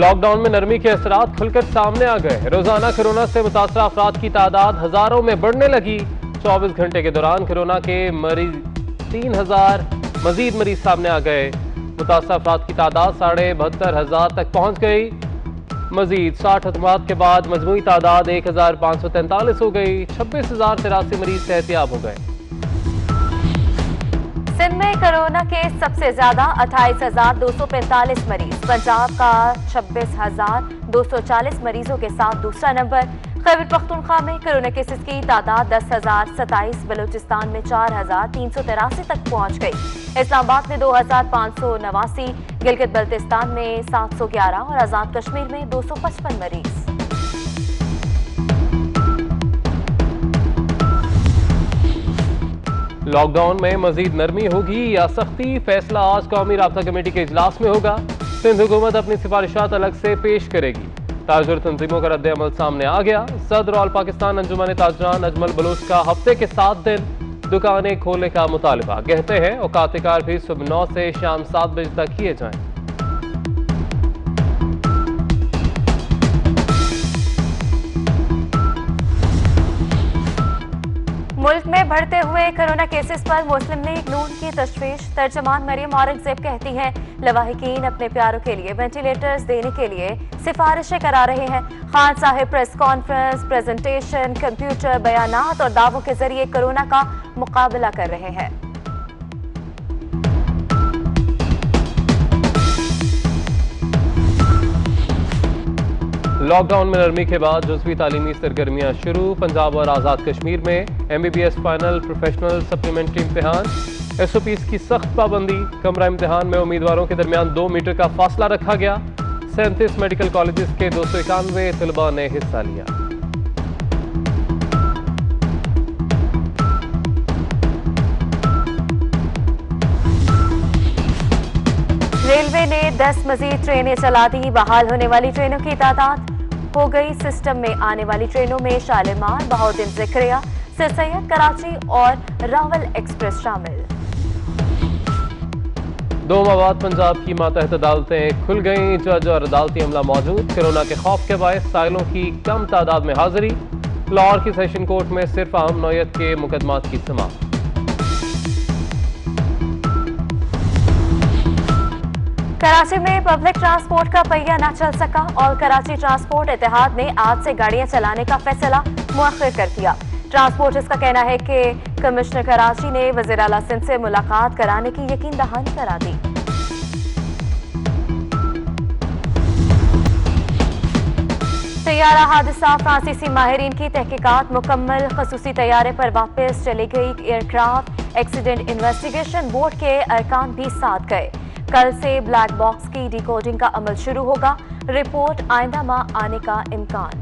Lockdown में नरमी के असरात खुलकर सामने आ गए। रोजाना कोरोना से मुतासरा अफराद की तादाद हजारों में बढ़ने लगी। 24 घंटे के दौरान कोरोना के मरीज 3000 मजीद मरीज सामने आ गए। मुतासरा अफराद की तादाद 72,500 तक पहुंच गई। मजीद 60 अतमाद के बाद मजमूई तादाद 1543 हो गई। 26,083 मरीज सेहतियाब हो गए। सिंध में कोरोना के सबसे ज्यादा 28,245 मरीज, पंजाब का 26,240 मरीजों के साथ दूसरा नंबर। खैबर पख्तूनख्वा में कोरोना केसेस की तादाद 10,027, बलूचिस्तान में 4,383 तक पहुंच गई। इस्लामाबाद में 2,589, गिलगित बल्तिस्तान में 711 और आजाद कश्मीर में 255 मरीज। लॉकडाउन में मजीद नरमी होगी या सख्ती, फैसला आज कौमी राब्ता कमेटी के इजलास में होगा। सिंध हुकूमत अपनी सिफारिशात अलग से पेश करेगी। ताजर तंजीमों का रद्द अमल सामने आ गया। सदर ऑल पाकिस्तान अंजुमन ताजरान अजमल बलूच का हफ्ते के 7 दिन दुकानें खोलने का मुतालबा। कहते हैं औकात कार भी सुबह 9 से शाम 7 बजे तक किए जाएं। मुल्क में बढ़ते हुए कोरोना केसेस पर मुस्लिम लीग नून की तशवीश। तर्जमान मरियम औरंगजेब कहती हैं लवाहिकीन अपने प्यारों के लिए वेंटिलेटर्स देने के लिए सिफारिशें करा रहे हैं। Khan Sahib press conference, presentation, computer बयानात और दावों के जरिए कोरोना का मुकाबला कर रहे हैं। लॉकडाउन में नरमी के बाद जुज़वी तालीमी सरगर्मियां शुरू। पंजाब और आज़ाद कश्मीर में MBBS फाइनल, प्रोफेशनल, सप्लीमेंट्री इम्तिहान, SOPs की सख्त पाबंदी। कमरा इम्तिहान में उम्मीदवारों के दरमियान 2 मीटर का फासला रखा गया। 37 मेडिकल कॉलेजेस के 291 तलबा ने हिस्सा लिया। रेलवे ने 10 मजीद ट्रेनें चला दी। बहाल होने वाली ट्रेनों की तादाद हो गई। सिस्टम में आने वाली ट्रेनों में शालीमार, बहाउद्दीन ज़िक्रिया, सिर सैयद, कराची और रावल एक्सप्रेस शामिल। 2 माह बाद पंजाब की मातहत अदालतें खुल गईं। जज और अदालती अमला मौजूद। कोरोना के खौफ के बायस साइलों की कम तादाद में हाजिरी। लाहौर की सेशन कोर्ट में सिर्फ अहम नौयत के मुकदमात की समाअत। कराची में पब्लिक ट्रांसपोर्ट का पहिया न चल सका और कराची ट्रांसपोर्ट इत्तेहाद ने आज से गाड़ियां चलाने का फैसला मुअख्खर कर दिया। ट्रांसपोर्टर्स का कहना है कि कमिश्नर कराची ने वज़ीर आला सिंध से मुलाकात कराने की यकीन दहानी करा दी। तैयारा हादसा, फ्रांसीसी माहिरीन की तहकीकात मुकम्मल। खसूसी तैयारे पर वापस चली गई एयरक्राफ्ट। एक्सीडेंट इन्वेस्टिगेशन बोर्ड के अरकान भी साथ गए। कल से ब्लैक बॉक्स की डिकोडिंग का अमल शुरू होगा। रिपोर्ट आइंदा माह आने का इम्कान।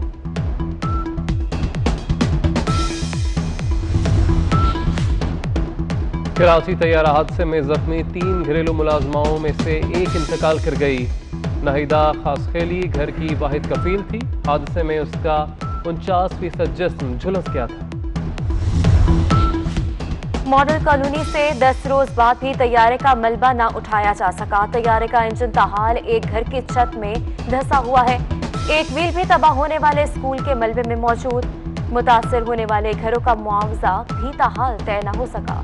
कराची तैयारा हादसे में जख्मी 3 घरेलू मुलाजमाओं में से एक इंतकाल कर गई। नाहिदा खासखेली घर की वाहिद कफील थी। हादसे में उसका 49% जिस्म झुलस गया था। मॉडल कॉलोनी से 10 रोज बाद भी तैयारे का मलबा न उठाया जा सका। तैयारे का इंजन ताहाल एक घर की छत में धंसा हुआ है। एक व्हील भी तबाह होने वाले स्कूल के मलबे में मौजूद। मुतासर होने वाले घरों का मुआवजा भी ताहाल तय न हो सका।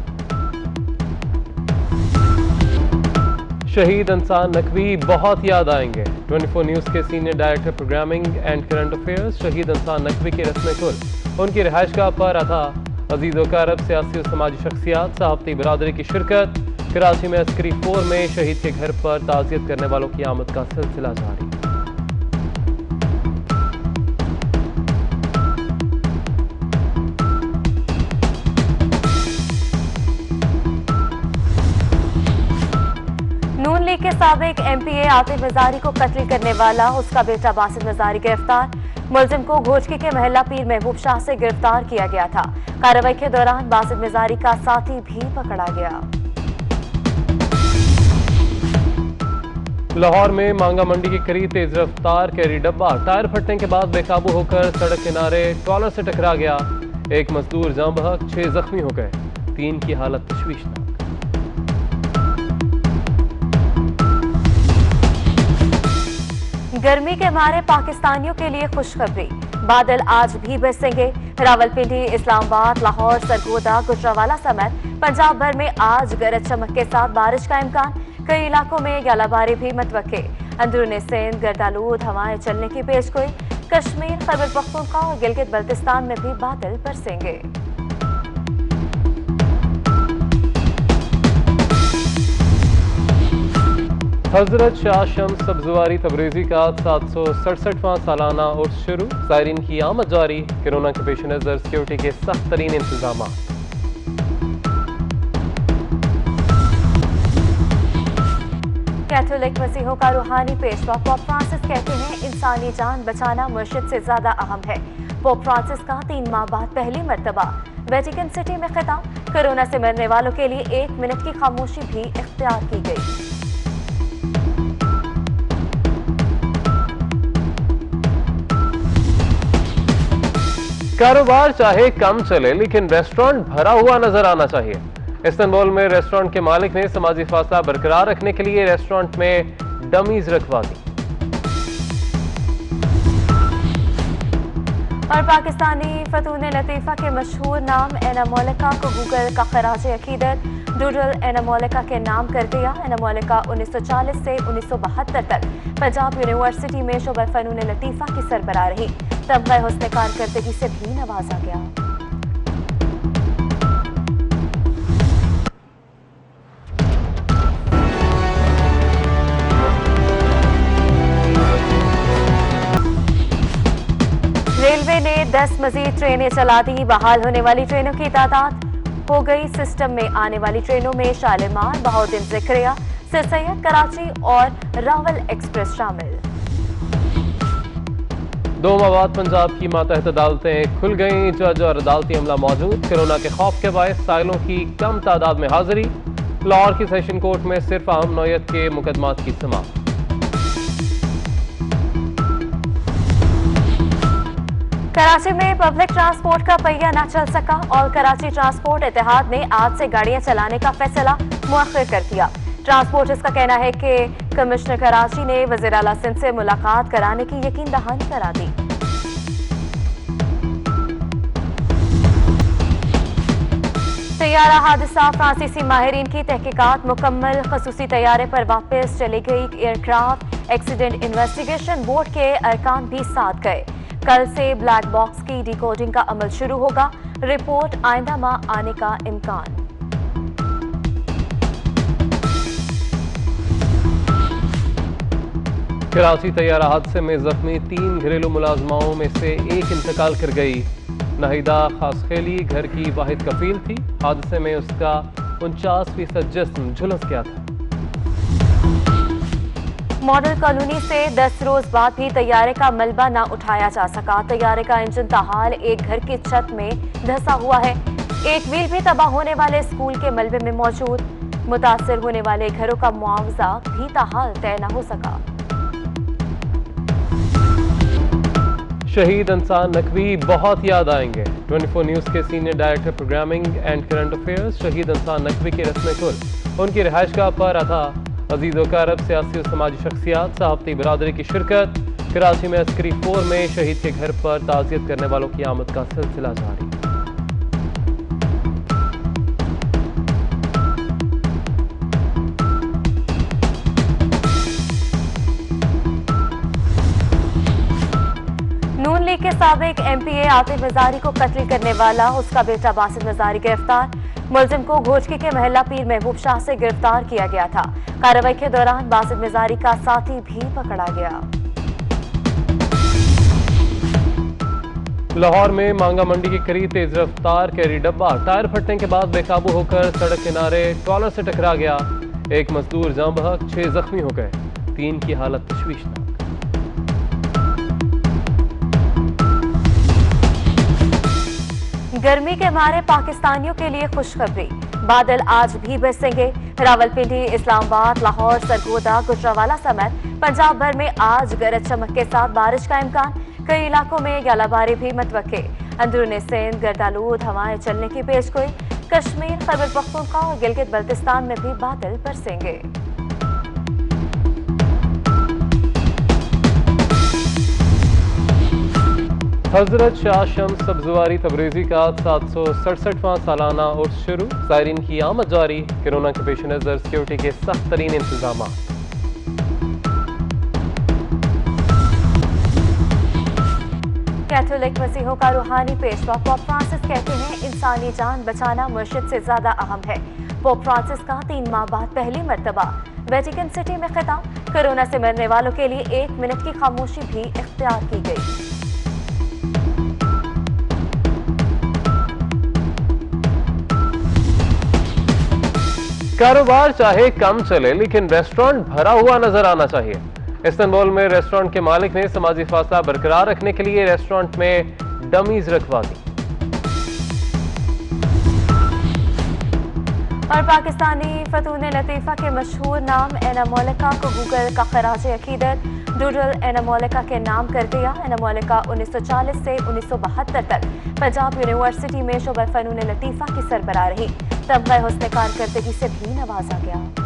शहीद इंसान नकवी बहुत याद आएंगे। 24 न्यूज के senior director programming and current affairs शहीद इंसान नकवी की रस्म कुल उनकी रिहाइशगाह पर अदा। अजीज़ वकारब, सियासी और समाजी शख्सियात, सहाफ़ती बरादरी की शिरकत। कराची में अस्करी 4 में शहीद के घर पर ताज़ियत करने वालों की आमद का सिलसिला जारी। नून लीग के साबिक MPA आतिफ मजारी को कत्ल करने वाला उसका बेटा बासित मजारी गिरफ्तार। मुलजिम को घोचकी के महल्ला पीर महबूब शाह से गिरफ्तार किया गया था। कार्रवाई के दौरान बासित मजारी का साथी भी पकड़ा गया। लाहौर में मांगा मंडी के करीब तेज रफ्तार कैरी डब्बा टायर फटने के बाद बेकाबू होकर सड़क किनारे ट्रॉलर से टकरा गया। एक मजदूर जाँ बहक, 6 जख्मी हो गए। 3 की हालत तशवीशनाक। गर्मी के मारे पाकिस्तानियों के लिए खुशखबरी, बादल आज भी बरसेंगे। रावलपिंडी, इस्लामाबाद, लाहौर, सरगोदा, गुजरावाला समेत पंजाब भर में आज गरज चमक के साथ बारिश का इम्कान। कई इलाकों में यालाबारी भी मतवक्के। अंदरूनी सिंध गर्दालूद हवाएं चलने की पेशगोई। कश्मीर, खैबर पख्तूनख्वा और गिलगित बल्तिस्तान में भी बादल बरसेंगे। हजरत शाह शम्स सब्जवारी तबरेजी का 767वां सालाना उर्स शुरू। ज़ायरीन की आमद जारी। कोरोना के पेश नज़र सिक्योरिटी के सख्त तरीन इंतजाम। कैथोलिक मसीहों का रूहानी पेशवा पोप फ्रांसिस कहते हैं, इंसानी जान बचाना मुर्शिद से ज्यादा अहम है। पोप फ्रांसिस का 3 माह बाद पहली मर्तबा वेटिकन सिटी में खिताब। कोरोना से मरने वालों के लिए 1 मिनट की खामोशी भी इख्तियार की गई। कारोबार चाहे कम चले लेकिन रेस्टोरेंट भरा हुआ नजर आना चाहिए। इस्तांबुल में रेस्टोरेंट के मालिक ने समाजी फासला बरकरार रखने के लिए रेस्टोरेंट में डमीज रखवा दी। और पाकिस्तानी फतून लतीफा के मशहूर नाम एनामोलिका को गूगल का खराज अकीदत डूडल एनामोलिका के नाम कर दिया। एनामोलिका 1940 से 1972 तक पंजाब यूनिवर्सिटी में शोबा फनून लतीफा की सरबराह रही। तमगा हुस्न कारकर्दगी से भी नवाजा गया। रेलवे ने 10 मजीद ट्रेनें चला दी। बहाल होने वाली ट्रेनों की तादाद हो गई। सिस्टम में आने वाली ट्रेनों में शालीमार, बहाउद्दीन ज़िक्रिया, सिर सैयद, कराची और रावल एक्सप्रेस शामिल। 2 माह बाद पंजाब की मातहत अदालतें खुल गईं। जज और अदालती अमला मौजूद। कोरोना के खौफ के बायस साइलों की कम तादाद में हाजिरी। लाहौर की सेशन कोर्ट में सिर्फ अहम नौयत के मुकदमात की समाअत। कराची में पब्लिक ट्रांसपोर्ट का पहिया न चल सका और कराची ट्रांसपोर्ट इत्तेहाद ने आज से गाड़ियां चलाने का फैसला मुअख्खर कर दिया। ट्रांसपोर्टर्स का कहना है कि कमिश्नर कराची ने वज़ीर आला सिंध से मुलाकात कराने की यकीन दहानी करा दी। तैयारा हादसा, फ्रांसीसी माहिरीन की तहकीकात मुकम्मल। खसूसी तैयारे पर वापस चली गई एयरक्राफ्ट। एक्सीडेंट इन्वेस्टिगेशन बोर्ड के अरकान भी साथ गए। कल से ब्लैक बॉक्स की डिकोडिंग का अमल शुरू होगा। रिपोर्ट आइंदा माह आने का इम्कान। कराची तैयारा हादसे में जख्मी 3 घरेलू मुलाजमाओं में से एक इंतकाल कर गई। नाहिदा खासखेली घर की वाहिद कफील थी। हादसे में उसका 49% जिस्म झुलस गया था। मॉडल कॉलोनी से 10 रोज बाद भी तैयारे का मलबा न उठाया जा सका। तैयारे का इंजन ताहाल एक घर की छत में धंसा हुआ है। एक व्हील भी तबाह होने वाले स्कूल के मलबे में मौजूद। मुतासर होने वाले घरों का मुआवजा भी ताहाल तय न हो सका। शहीद इंसान नकवी बहुत याद आएंगे। 24 न्यूज के senior director programming and current affairs शहीद इंसान नकवी के रस्म कुल उनकी रिहाइशगाह पर अदा। अजीज़ों का अरब सियासी और समाजी शख्सियात, सहाफ़ती बरादरी की शिरकत। कराची में अस्करी 4 में शहीद के घर पर ताज़ियत करने वालों की आमद का सिलसिला जारी। नून लीग के साबिक एमपीए आतिफ मजारी को कत्ल करने वाला उसका बेटा बासित मजारी गिरफ्तार। मुलजिम को घोचकी के महल्ला पीर महबूब शाह से गिरफ्तार किया गया था। कार्रवाई के दौरान बासित मजारी का साथी भी पकड़ा गया। लाहौर में मांगा मंडी के करीब तेज रफ्तार कैरी डब्बा टायर फटने के बाद बेकाबू होकर सड़क किनारे ट्रॉलर से टकरा गया। एक मजदूर जाँ बहक, 6 जख्मी हो गए। 3 की हालत तशवीशनाक। गर्मी के मारे पाकिस्तानियों के लिए खुशखबरी, बादल आज भी बरसेंगे। रावलपिंडी, इस्लामाबाद, लाहौर, सरगोदा, गुजरावाला समेत पंजाब भर में आज गरज चमक के साथ बारिश का इम्कान। कई इलाकों में यालाबारी भी मतवक्के। अंदरूनी सिंध गर्दालूद हवाएं चलने की पेशगोई। कश्मीर, खैबर पख्तूनख्वा और गिलगित बल्तिस्तान में भी बादल बरसेंगे। हजरत शाह शम्स सब्जवारी तबरेजी का 767वां सालाना उर्स शुरू, ज़ायरीन की आमद जारी। कोरोना के पेश नज़र सिक्योरिटी के सख्त तरीन इंतजाम। कैथोलिक मसीहों का रूहानी पेशवा पोप फ्रांसिस कहते हैं इंसानी जान बचाना मुर्शिद से ज्यादा अहम है। पोप फ्रांसिस का 3 माह बाद पहली मर्तबा वेटिकन सिटी में खिताब। कोरोना से मरने वालों के लिए 1 मिनट की खामोशी भी इख्तियार की गई। कारोबार चाहे कम चले लेकिन रेस्टोरेंट भरा हुआ नजर आना चाहिए। इस्तांबुल में रेस्टोरेंट के मालिक ने समाजी फासला बरकरार रखने के लिए रेस्टोरेंट में डमीज रखवा दी। और पाकिस्तानी फतून लतीफ़ा के मशहूर नाम एनामोलिका को गूगल का खराज अकीदत डूडल एनामोलिका के नाम कर दिया। एनामोलिका 1940 से 1972 तक पंजाब यूनिवर्सिटी में शोबा फनून लतीफ़ा की सरबराह रही। तमग़े हुस्न कारकर्दगी से भी नवाजा गया।